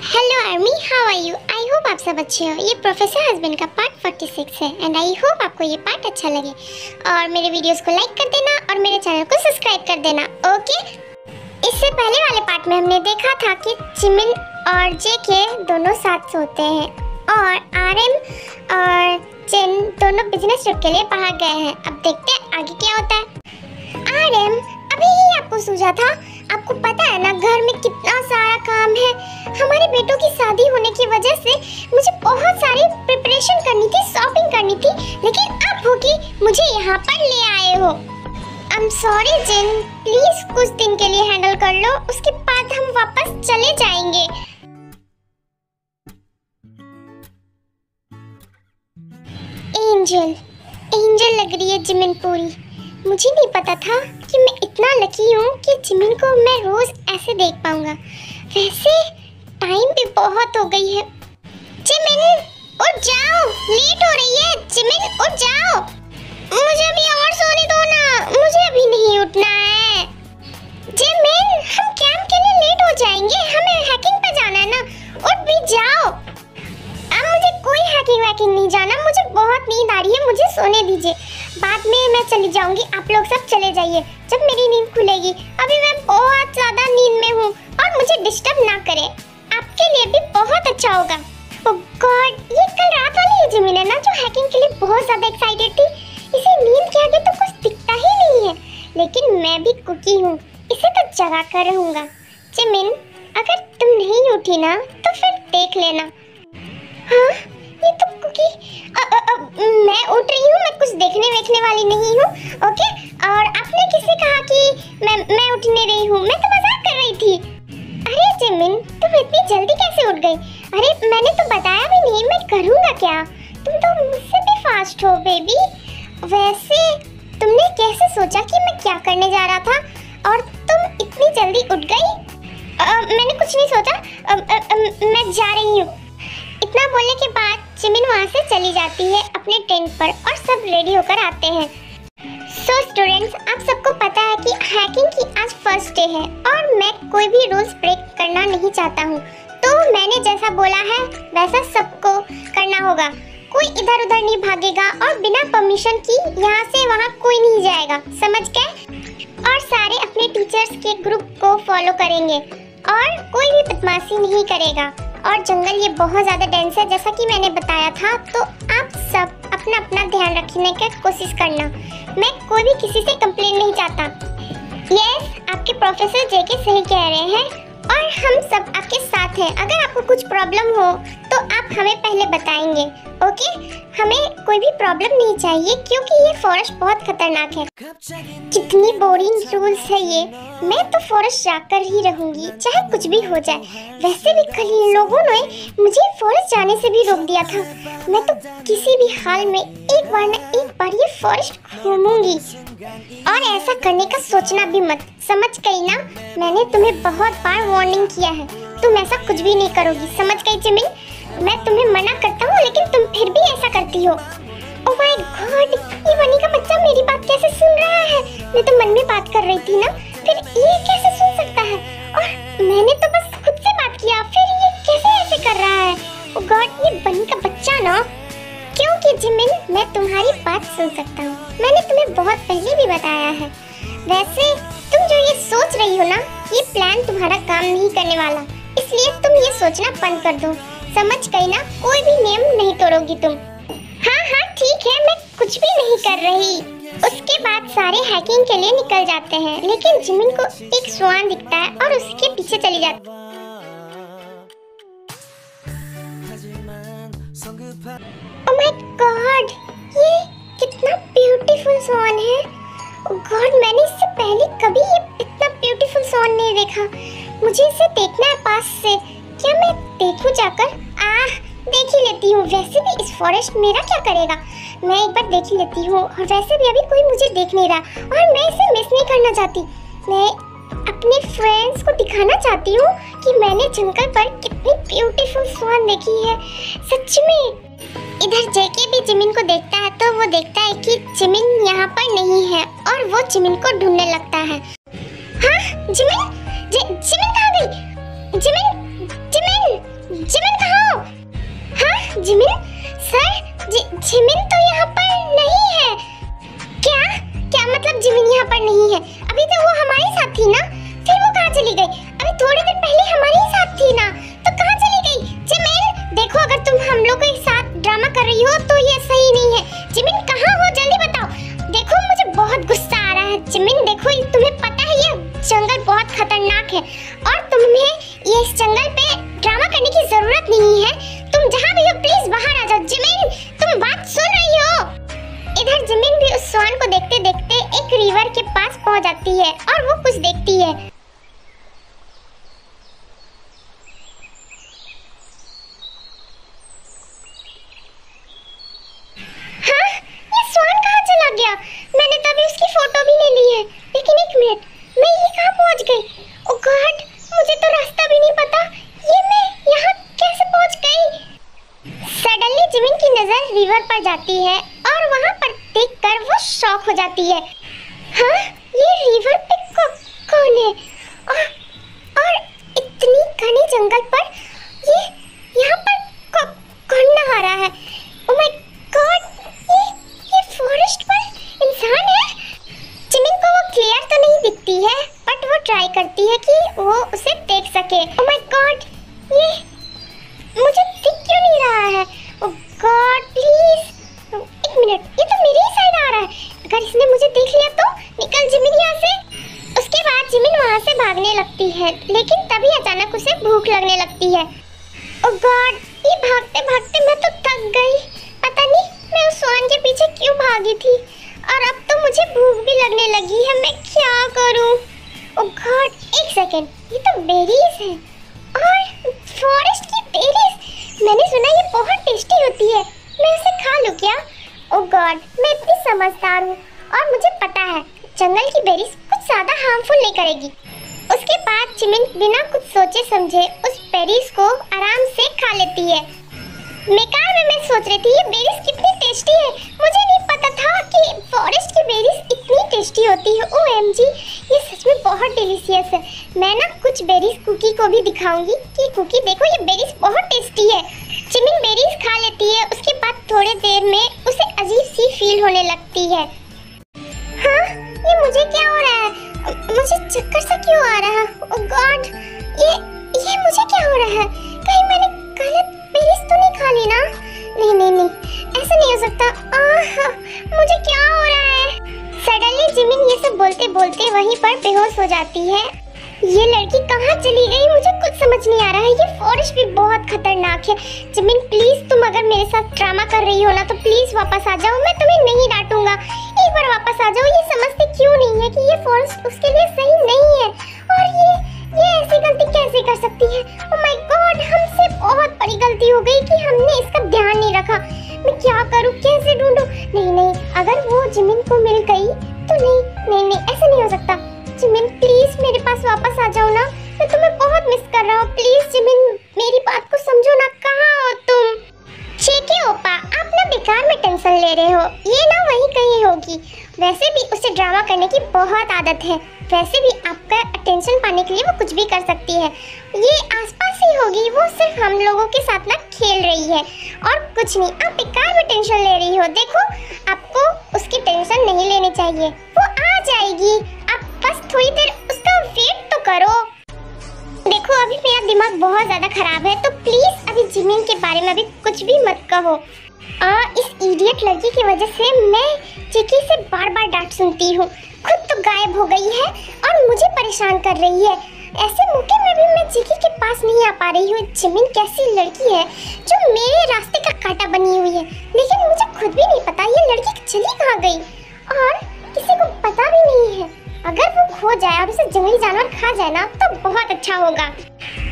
Hello army, how are you? I hope आप सब अच्छे हो। ये प्रोफेसर हस्बैंड का पार्ट 46 है एंड आई होप आपको ये पार्ट अच्छा लगे और मेरे वीडियोस को लाइक कर देना और मेरे चैनल को सब्सक्राइब कर देना, ओके? इससे पहले वाले पार्ट में हमने देखा था कि जिमिन और जेके दोनों साथ सोते हैं और आरएम और जेन दोनों बिजनेस ट्रिप के लिए बाहर गए हैं। अब देखते हैं आगे क्या होता है। आरएम, अभी ही आपको सूझा था। आपको पता है ना घर में कितना सारा काम है। हमारे बेटों की शादी होने की वजह से मुझे बहुत सारी प्रिपरेशन करनी थी, शॉपिंग करनी थी, लेकिन आप हो कि मुझे यहाँ पर ले आए हो। आई एम सॉरी जिन, प्लीज कुछ दिन के लिए हैंडल कर लो, उसके बाद हम वापस चले जाएंगे। एंजल, एंजल लग रही है जिमिन पूरी। मुझे नहीं पता था कि मैं इतना लकी हूँ कि जिमिन को मैं रोज ऐसे देख पाऊंगा। वैसे टाइम भी बहुत हो गई है। जिमिन उठ जाओ, लेट हो रही है। जिमिन उठ जाओ, मुझे अभी और सोने दो ना, मुझे अभी नहीं उठना है। जिमिन, हम कैंप के लिए लेट हो जाएंगे, हमें हैकिंग पे जाना है ना। उठ भी जाओ। अब मुझे कोई हैकिंग वैकिंग नहीं जाना, मुझे बहुत नींद आ रही है, मुझे सोने दीजिए। बाद में मैं चली जाऊंगी, आप लोग सब चले जाइए जब मेरी नींद खुलेगी। अभी मैं बहुत ज्यादा नींद में हूँ और मुझे डिस्टर्ब ना करें, आपके लिए भी बहुत अच्छा होगा। ओह गॉड, ये कल रात वाली जिमिन है ना जो हैकिंग के लिए बहुत ज्यादा एक्साइटेड थी। इसे नींद के आगे तो कुछ दिखता ही नहीं है, लेकिन मैं भी कुकी हूँ, इसे तो जगा कर रहूंगा। जिमिन, अगर तुम नहीं उठी ना तो फिर देख लेना। हाँ, ये तो कुकी मैं उठ रही हूँ, मैं कुछ देखने वाली नहीं हूँ, ओके? और आपने किससे कहा कि मैं उठने रही हूँ? मैं तो मजाक कर रही थी। अरे जिमिन, तुम इतनी जल्दी कैसे उठ गई? अरे मैंने तो बताया भी नहीं, मैं करूँगा क्या? तुम तो मुझसे भी फास्ट हो बेबी। वैसे तुमने कैसे सोचा कि मैं क्या करने जा रहा था और तुम इतनी जल्दी उठ गई? मैंने कुछ नहीं सोचा, मैं जा रही हूँ। इतना बोलने के बाद जिमिन वहाँ से चली जाती है अपने टेंट पर और सब रेडी होकर आते हैं। सो स्टूडेंट्स, आप सबको पता है कि हैकिंग की आज फर्स्ट डे है और मैं कोई भी रूल्स ब्रेक करना नहीं चाहता हूँ, तो मैंने जैसा बोला है वैसा सबको करना होगा। कोई इधर उधर नहीं भागेगा और बिना परमिशन की यहाँ से वहाँ कोई नहीं जाएगा, समझ गए? और सारे अपने टीचर्स के ग्रुप को फॉलो करेंगे और कोई भी बदमाशी नहीं करेगा। और जंगल ये बहुत ज़्यादा डेंस है जैसा कि मैंने बताया था, तो आप सब अपना अपना ध्यान रखने की कोशिश करना। मैं कोई भी किसी से कंप्लेन नहीं चाहता। यस, आपके प्रोफेसर जेके सही कह रहे हैं और हम सब आपके साथ हैं। अगर आपको कुछ प्रॉब्लम हो तो आप हमें पहले बताएंगे, ओके? हमें कोई भी प्रॉब्लम नहीं चाहिए क्योंकि ये फॉरेस्ट बहुत खतरनाक है। कितनी बोरिंग रूल्स है ये। मैं तो फॉरेस्ट जाकर ही रहूंगी चाहे कुछ भी हो जाए। वैसे भी कल इन लोगों ने मुझे फॉरेस्ट जाने से भी रोक दिया था। मैं तो किसी भी हाल में एक बार ये फॉरेस्ट घूमूंगी और ऐसा करने का सोचना भी मत, समझ गई ना? मैंने तुम्हें बहुत बार वार्निंग किया है, तुम ऐसा कुछ भी नहीं करोगी, समझ गई जिमिन? मैं तुम्हें मना करता हूँ लेकिन तुम फिर भी ऐसा करती हो। ओह माय गॉड, ये बनी का बच्चा मेरी बात कैसे सुन रहा है? मैं तो मन में बात कर रही थी ना, फिर ये कैसे सुन सकता है? और मैंने तो बस खुद से बात किया, फिर ये कैसे ऐसे कर रहा है? ओह गॉड, ये बनी का बच्चा ना। क्योंकि जिमिन, मैं तुम्हारी बात सुन सकता हूँ, मैंने तुम्हें बहुत पहले भी बताया है। वैसे तुम जो ये सोच रही हो ना, ये प्लान तुम्हारा काम नहीं करने वाला, इसलिए तुम ये सोचना बंद कर दो, समझ गई ना? कोई भी नियम नहीं तोड़ोगी तुम। हाँ हाँ ठीक है, मैं कुछ भी नहीं कर रही। उसके बाद सारे हैकिंग के लिए निकल जाते हैं, लेकिन जिमिन को एक स्वान दिखता है और उसके पीछे चली जाती है। ओह माय गॉड, ये कितना ब्यूटीफुल स्वान है। ओह गॉड, मैंने इससे पहले कभी ये इतना ब्यूटीफुल स्वान नहीं देखा। मुझे इसे देखना है पास से। क्या मैं देखूं जाकर? देख ही लेती हूँ। वैसे भी इस फॉरेस्ट मेरा क्या करेगा, मैं एक बार देख ही लेती हूँ। और वैसे भी अभी कोई मुझे देख नहीं रहा और मैं इसे मिस नहीं करना चाहती। मैं अपने फ्रेंड्स को दिखाना चाहती हूँ कि मैंने जंगल पर कितनी ब्यूटीफुल स्वान देखी है, सच में। इधर जेके भी जिमिन को देखता है तो वो देखता है कि जिमिन यहाँ पर नहीं है और वो जिमिन को ढूंढने लगता है। हाँ जिमिन, जिमिन कहाँ गई? जिमिन, जिमिन करने की जरूरत नहीं है। तुम जहाँ भी हो प्लीज बाहर आ जाओ। जिमिन, तुम बात सुन रही हो? इधर जिमिन भी उस स्वान को देखते देखते एक रिवर के पास पहुंच जाती है और वो कुछ देखती है। हाँ, ये स्वान कहाँ चला गया? मैंने तभी उसकी फोटो भी ले ली है, लेकिन एक मिनट, मैं ये कहाँ पहुंच गई? ओ गॉड, मुझे तो रास्ता भी नहीं पता। ये मैं यहाँ कैसे पहुंच गई? सडनली जिमिन की नजर रिवर पर जाती है और वहाँ पर देखकर वो शॉक हो जाती है। हाँ, ये रिवर पे कौन है? और इतनी घने जंगल पर ये यहाँ पर कौन नहा रहा है? ओ माय गॉड, ये फॉरेस्ट पर इंसान है। जिमिन को वो क्लियर तो नहीं दिखती है, बट वो ट्राई करती है कि वो उसे देख सके। ओ माय गॉड, ये मुझे दिख क्यों नहीं रहा है? ओ गॉड प्लीज, एक मिनट, ये तो मेरी ही साइड आ रहा है। अगर इसने मुझे देख लिया तो निकल जिमिन यहाँ से। उसके बाद जिमिन वहाँ से भागने लगती है, लेकिन तभी अचानक उसे भूख लगने लगती है। ओ गॉड, ये भागते भागते मैं तो थक गई। पता नहीं मैं उस स्वान के पीछे क्यों भागी थी, और अब तो मुझे भूख भी लगने लगी है। मैं क्या करूं? ओ गॉड, एक सेकेंड, ये तो बेरीज है, और फॉरेस्ट की बेरीज। मैंने सुना ये बहुत टेस्टी होती है, मैं उसे खा लूं क्या? ओ गॉड, मैं इतनी समझदार हूँ और मुझे पता है जंगल की बेरीज कुछ ज्यादा हार्मफुल नहीं करेगी। उसके बाद जिमिन बिना कुछ सोचे समझे उस बेरीज को आराम से खा लेती है। बेकार में मैं सोच रही थी ये बेरीज कितनी टेस्टी है। मुझे नहीं पता था कि फॉरेस्ट की बेरीज इतनी टेस्टी होती है। OMG, ये सच में बहुत डिलीशियस है। मैं ना कुछ बेरीज कुकी को भी दिखाऊंगी कि कुकी देखो, ये बेरीज बहुत टेस्टी है। जिमिन बेरीज खा लेती है। उसके बाद थोड़ी देर में उसे अजीब सी फील होने लगती है। हाँ, ये मुझे क्या हो रहा है? मुझे चक्कर सा क्यों आ रहा है? ओह गॉड, ये मुझे क्या हो रहा है? कहीं मैंने गलत बेरीज तो नहीं खा ली ना? नहीं, ऐसा नहीं हो सकता। मुझे क्या हो रहा है? सडनली जिमिन ये सब बोलते बोलते वहीं पर बेहोश हो जाती है। ये लड़की कहाँ चली गई? मुझे कुछ समझ नहीं आ रहा है। ये फॉरेस्ट भी बहुत खतरनाक है। जिमिन प्लीज, तुम अगर मेरे साथ ड्रामा कर रही हो ना तो प्लीज वापस आ जाओ। मैं तुम्हें नहीं डांटूंगा, एक बार वापस आ जाओ। ये समझते क्यों नहीं है कि ये फॉरेस्ट उसके लिए सही नहीं है, और ये ऐसी गलती कैसे कर सकती है? ओह माय गॉड, हमसे बहुत बड़ी गलती हो गई कि हमने इसका ध्यान नहीं रखा। मैं क्या करूँ, कैसे ढूंढूं? नहीं, अगर वो जिमिन को मिल गई तो नहीं, ऐसा नहीं हो सकता। जिमिन प्लीज मेरे पास वापस आ जाओ ना, मैं तुम्हें बहुत मिस कर रहा हूँ। प्लीज जिमिन, मेरी बात को समझो ना। कहाँ हो तुम? चेकी ओपा, आप ना बेकार में टेंशन ले रहे हो। ये ना वहीं कहीं होगी। वैसे भी उसे ड्रामा करने की बहुत आदत है। वैसे भी आपका अटेंशन पाने के लिए वो कुछ भी कर सकती है। ये आसपास ही होगी। वो सिर्फ हम लोगों के साथ ना खेल रही है और कुछ नहीं। आप बेकार में टेंशन ले रही हो। देखो, आपको उसकी टेंशन नहीं लेनी चाहिए, वो आ जाएगी। आप बस थोड़ी देर उसका वेट तो करो। देखो, अभी मेरा दिमाग बहुत ज्यादा खराब है, तो प्लीज अभी जिमिन के बारे में अभी कुछ भी मत कहो। इस इडियट लड़की की वजह से मैं चिकी से बार बार डांट सुनती हूँ। खुद तो गायब हो गई है और मुझे परेशान कर रही है। ऐसे मौके में भी मैं चिकी के पास नहीं आ पा रही हूँ। जिमिन कैसी लड़की है जो मेरे रास्ते का कांटा बनी हुई है, लेकिन मुझे खुद भी नहीं पता ये लड़की चली कहाँ गई, और किसी को पता भी नहीं है। अगर वो खो जाए और उसे जंगली जानवर खा जाए ना तो बहुत अच्छा होगा।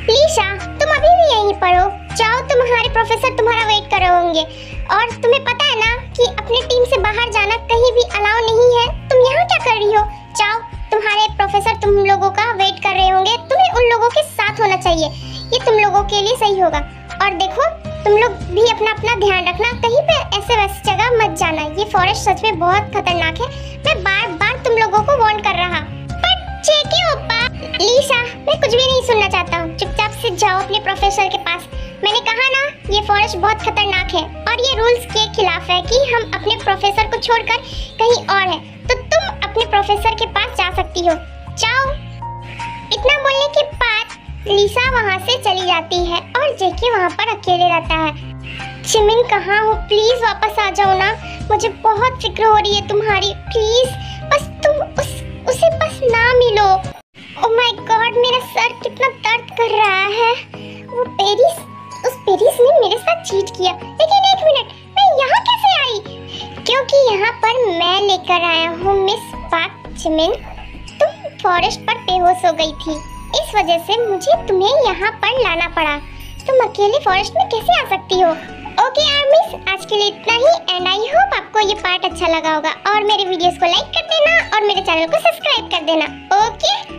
लीशा, तुम अभी भी यहीं पढ़ो, जाओ, तुम्हारे प्रोफेसर तुम्हारा वेट कर रहे होंगे। और तुम्हें पता है ना कि अपनी टीम से बाहर जाना कहीं भी अलाउ नहीं है। तुम यहाँ क्या कर रही हो? जाओ, तुम्हारे प्रोफेसर तुम लोगों का वेट कर रहे होंगे। तुम्हें उन लोगों के साथ होना चाहिए, ये तुम लोगों के लिए सही होगा। और देखो, तुम लोग भी अपना ध्यान रखना, कहीं पे ऐसे वैसी जगह मत जाना। ये फॉरेस्ट सच में बहुत खतरनाक है। मैं बार बार तुम लोगों को वार्न कर रहा। पर चेकी ओपा, लीशा, मैं कुछ भी नहीं सुनना चाहता हूँ। चुपचाप से जाओ अपने प्रोफेसर के पास। मैंने कहा ना, ये फॉरेस्ट बहुत खतरनाक है और ये रूल्स के खिलाफ है कि हम अपने प्रोफेसर को छोड़कर कहीं और है। तो तुम अपने प्रोफेसर के पास जा सकती हो, जाओ। इतना बोलने के बाद लीसा वहाँ से चली जाती है और जेके वहाँ पर अकेले रहता है। जिमिन कहाँ हो? प्लीज वापस आ जाओ ना, मुझे बहुत फिक्र हो रही है तुम्हारी। प्लीज बस तुम उसे बस ना मिलो। ओह माय गॉड, मेरा सर कितना दर्द कर रहा है। वो पेरिस जिमिन, तुम फॉरेस्ट पर बेहोश हो गई थी, इस वजह से मुझे तुम्हें यहाँ पर लाना पड़ा। तुम अकेले फॉरेस्ट में कैसे आ सकती हो? ओके आर्मीज, आज के लिए इतना ही एंड आई होप आपको ये पार्ट अच्छा लगा होगा और मेरे वीडियोस को लाइक कर देना और मेरे चैनल को सब्सक्राइब कर देना। ओके।